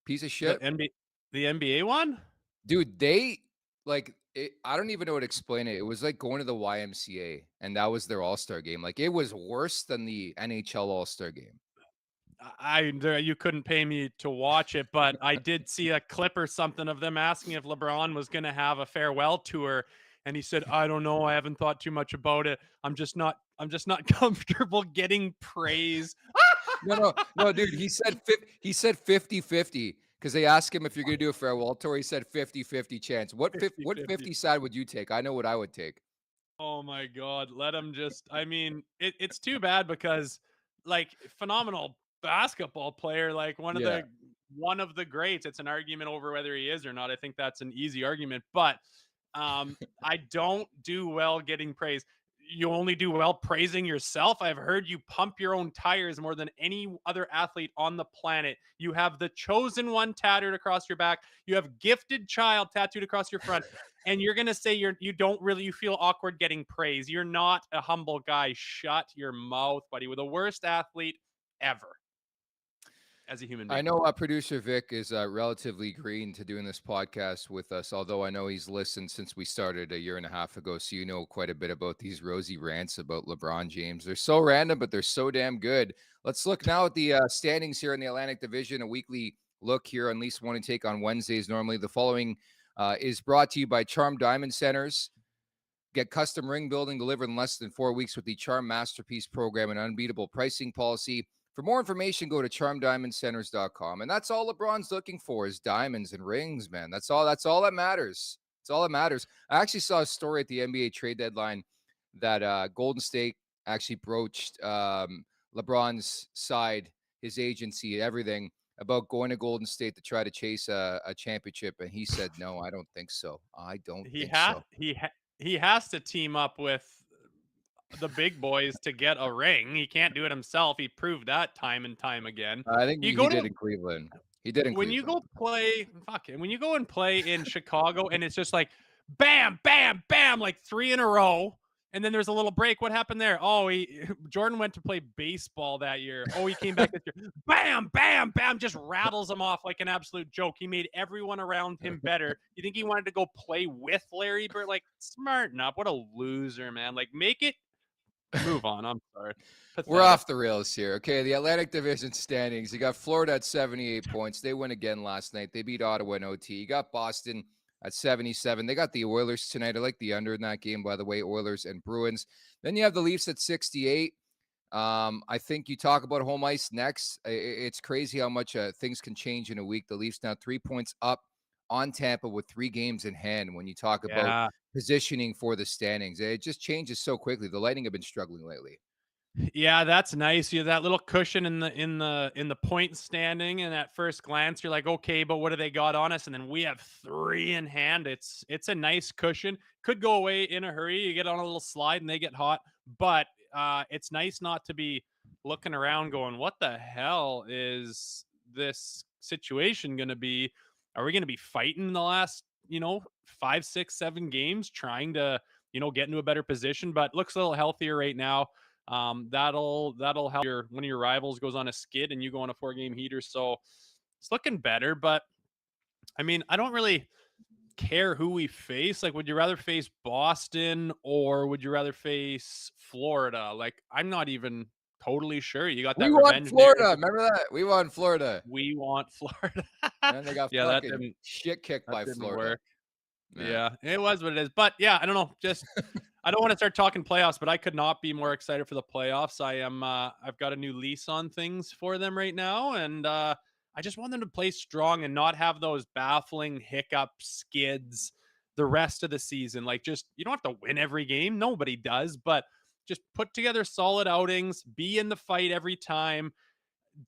piece of shit? The NBA one? Dude, they like it, I don't even know how to explain it. It was like going to the YMCA, and that was their All-Star game. Like, it was worse than the NHL All-Star game. You couldn't pay me to watch it, but I did see a clip or something of them asking if LeBron was going to have a farewell tour, and he said, "I don't know. I haven't thought too much about it. I'm just not comfortable getting praise." No, dude. He said 50-50 because they asked him if you're going to do a farewell tour. He said 50-50 chance. What 50 side would you take? I know what I would take. Oh my God, let him just. I mean, it's too bad because, like, phenomenal basketball player, like one of the greats. It's an argument over whether he is or not. I think that's an easy argument, but I don't do well getting praise. You only do well praising yourself. I've heard you pump your own tires more than any other athlete on the planet. You have the chosen one tattooed across your back. You have gifted child tattooed across your front. And you're going to say you feel awkward getting praise. You're not a humble guy. Shut your mouth, buddy. We're the worst athlete ever as a human being. I know producer Vic is relatively green to doing this podcast with us, although I know he's listened since we started a year and a half ago. So you know quite a bit about these rosy rants about LeBron James. They're so random, but they're so damn good. Let's look now at the standings here in the Atlantic Division, a weekly look here on Leafs One Take on Wednesdays. Normally the following is brought to you by Charm Diamond Centers. Get custom ring building delivered in less than 4 weeks with the Charm Masterpiece program and unbeatable pricing policy. For more information, go to charmdiamondcenters.com. And that's all LeBron's looking for is diamonds and rings, man. That's all that matters. It's all that matters. I actually saw a story at the NBA trade deadline that Golden State actually broached LeBron's side, his agency, everything about going to Golden State to try to chase a championship. And he said, no, I don't think so. I don't think so. He has to team up with the big boys to get a ring. He can't do it himself. He proved that time and time again. I think he did in Cleveland. He did in when Cleveland. When you go and play in Chicago and it's just like bam, bam, bam, like 3 in a row, and then there's a little break. What happened there? Oh, Jordan went to play baseball that year. Oh, he came back this year. Bam, bam, bam, just rattles him off like an absolute joke. He made everyone around him better. You think he wanted to go play with Larry Bird? Like, smarten up. What a loser, man. Like, make it. Move on. I'm sorry. Pathetic. We're off the rails here. Okay, the Atlantic Division standings. You got Florida at 78 points. They win again last night. They beat Ottawa in OT. You got Boston at 77. They got the Oilers tonight. I like the under in that game, by the way, Oilers and Bruins. Then you have the Leafs at 68. I think you talk about home ice next. It's crazy how much things can change in a week. The Leafs now 3 points up on Tampa with 3 games in hand. When you talk about positioning for the standings, it just changes so quickly. The Lightning have been struggling lately. Yeah, that's nice. You have that little cushion in the point standing, and at first glance you're like, okay, but what do they got on us? And then we have 3 in hand. It's a nice cushion. Could go away in a hurry. You get on a little slide and they get hot, but it's nice not to be looking around going, what the hell is this situation going to be? Are we going to be fighting the last 5, 6, 7 games trying to get into a better position? But looks a little healthier right now. That'll help one of your rivals goes on a skid and you go on a 4-game heater. So it's looking better, but I mean, I don't really care who we face. Like, would you rather face Boston or would you rather face Florida? Like, I'm not even totally sure. You got that. We want Florida. Remember that? We want Florida. We want Florida. And they got fucking shit kicked by Florida. Yeah, it was what it is. But yeah, I don't know. Just I don't want to start talking playoffs, but I could not be more excited for the playoffs. I've got a new lease on things for them right now, and I I just want them to play strong and not have those baffling hiccup skids the rest of the season. Like, just, you don't have to win every game. Nobody does, but just put together solid outings, be in the fight every time.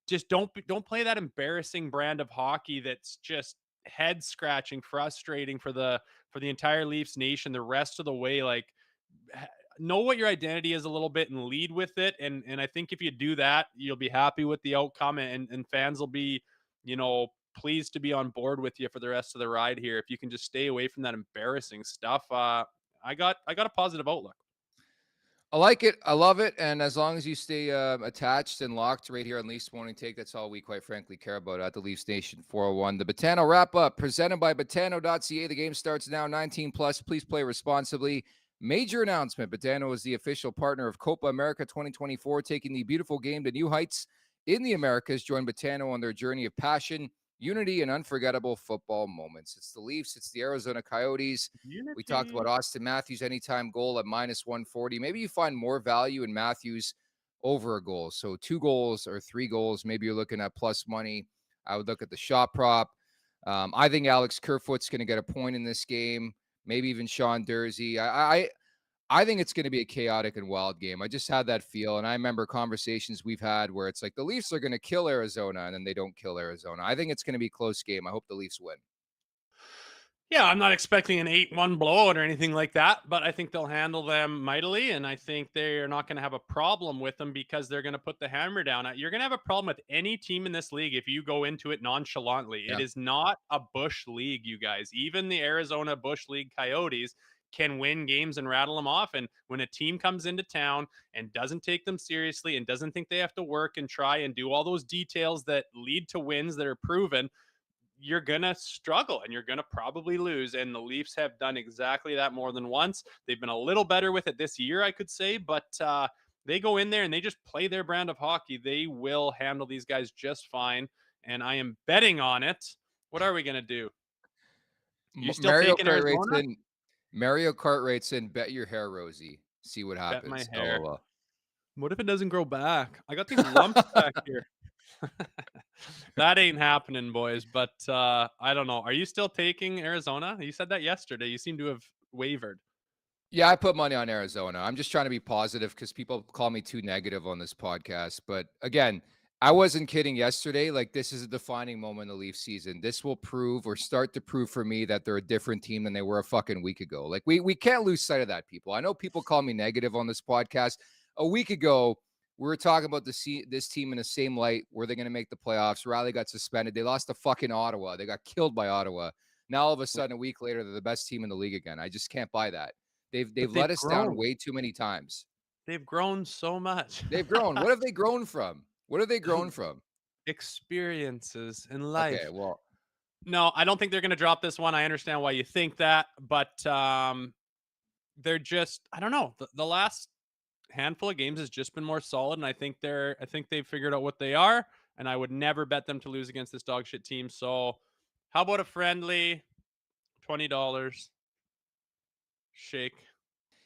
Just don't play that embarrassing brand of hockey that's just head scratching, frustrating for the entire Leafs nation the rest of the way. Like, know what your identity is a little bit and lead with it. And I think if you do that, you'll be happy with the outcome, and fans will be, pleased to be on board with you for the rest of the ride here. If you can just stay away from that embarrassing stuff, I got a positive outlook. I like it. I love it. And as long as you stay attached and locked right here on Leafs Morning Take, that's all we quite frankly care about at the Leafs Nation 401. The Betano wrap-up presented by Betano.ca. The game starts now, 19 plus. Please play responsibly. Major announcement. Betano is the official partner of Copa America 2024, taking the beautiful game to new heights in the Americas. Join Betano on their journey of passion, unity, and unforgettable football moments. It's the Leafs. It's the Arizona Coyotes. Unity. We talked about Auston Matthews anytime goal at -140. Maybe you find more value in Matthews over a goal. So 2 goals or 3 goals, maybe you're looking at plus money. I would look at the shot prop. I think Alex Kerfoot's going to get a point in this game. Maybe even Sean Dursey. I think it's going to be a chaotic and wild game. I just had that feel. And I remember conversations we've had where it's like the Leafs are going to kill Arizona and then they don't kill Arizona. I think it's going to be a close game. I hope the Leafs win. Yeah, I'm not expecting an 8-1 blowout or anything like that, but I think they'll handle them mightily, and I think they're not going to have a problem with them because they're going to put the hammer down. You're going to have a problem with any team in this league if you go into it nonchalantly. Yeah. It is not a Bush League, you guys. Even the Arizona Bush League Coyotes can win games and rattle them off. And when a team comes into town and doesn't take them seriously and doesn't think they have to work and try and do all those details that lead to wins that are proven, you're going to struggle and you're going to probably lose. And the Leafs have done exactly that more than once. They've been a little better with it this year, I could say, but they go in there and they just play their brand of hockey. They will handle these guys just fine. And I am betting on it. What are we going to do? You still Mario taking Kart Arizona? rates in. Mario Kart rates in. Bet your hair, Rosie. See what happens. Bet my hair. LOL. What if it doesn't grow back? I got these lumps back here. That ain't happening, boys. But I don't know. Are you still taking Arizona? You said that yesterday. You seem to have wavered. Yeah, I put money on Arizona. I'm just trying to be positive because people call me too negative on this podcast. But again, I wasn't kidding yesterday. Like, this is a defining moment in the Leafs season. This will prove or start to prove for me that they're a different team than they were a fucking week ago. Like, we can't lose sight of that, people. I know people call me negative on this podcast. A week ago, we were talking about this team in the same light. Were they going to make the playoffs? Riley got suspended. They lost to fucking Ottawa. They got killed by Ottawa. Now, all of a sudden, a week later, they're the best team in the league again. I just can't buy that. They've let us down way too many times. They've grown so much. They've grown. What have they grown from? What have they grown from? Experiences in life. Okay, well. No, I don't think they're going to drop this one. I understand why you think that, but they're just, I don't know. The last handful of games has just been more solid, and I think they've figured out what they are, and I would never bet them to lose against this dog shit team. So how about a friendly $20 shake?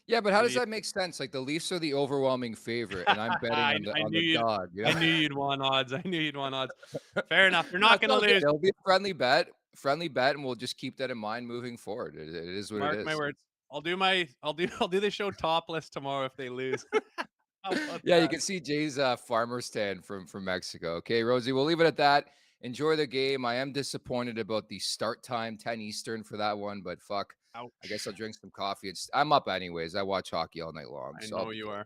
Yeah, but how does that make sense? Like, the Leafs are the overwhelming favorite, and I'm betting on the dog. You know? I knew you'd want odds. Fair enough. They're not going to lose. It'll be a friendly bet, and we'll just keep that in mind moving forward. It is what it is. Mark my words. I'll do the show topless tomorrow if they lose. Yeah, you can see Jay's farmer stand from Mexico. Okay, Rosie, we'll leave it at that. Enjoy the game. I am disappointed about the start time, 10 Eastern for that one, but fuck. Ouch. I guess I'll drink some coffee. I'm up anyways. I watch hockey all night long. I know you are.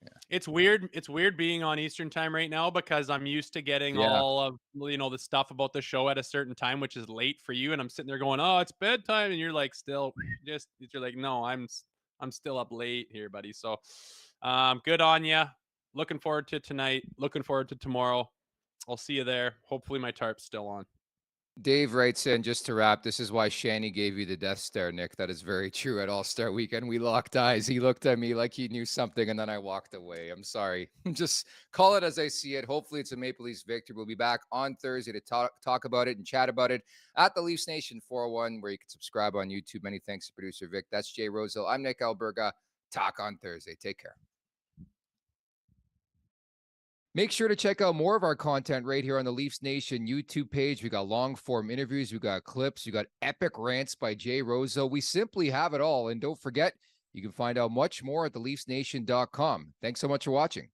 Yeah. It's weird. It's weird being on Eastern time right now because I'm used to getting all of the stuff about the show at a certain time, which is late for you. And I'm sitting there going, "Oh, it's bedtime," and you're like, still just you're like, "No, I'm still up late here, buddy." So, good on you. Looking forward to tonight. Looking forward to tomorrow. I'll see you there. Hopefully, my tarp's still on. Dave writes in, just to wrap, this is why Shanny gave you the death stare, Nick. That is very true. At All-Star Weekend, we locked eyes. He looked at me like he knew something, and then I walked away. I'm sorry. Just call it as I see it. Hopefully, it's a Maple Leafs victory. We'll be back on Thursday to talk about it and chat about it at the Leafs Nation 401, where you can subscribe on YouTube. Many thanks to producer Vic. That's Jay Rosehill. I'm Nick Alberga. Talk on Thursday. Take care. Make sure to check out more of our content right here on the Leafs Nation YouTube page. We got long form interviews, we got clips, we got epic rants by Jay Rosehill. We simply have it all. And don't forget, you can find out much more at theleafsnation.com. Thanks so much for watching.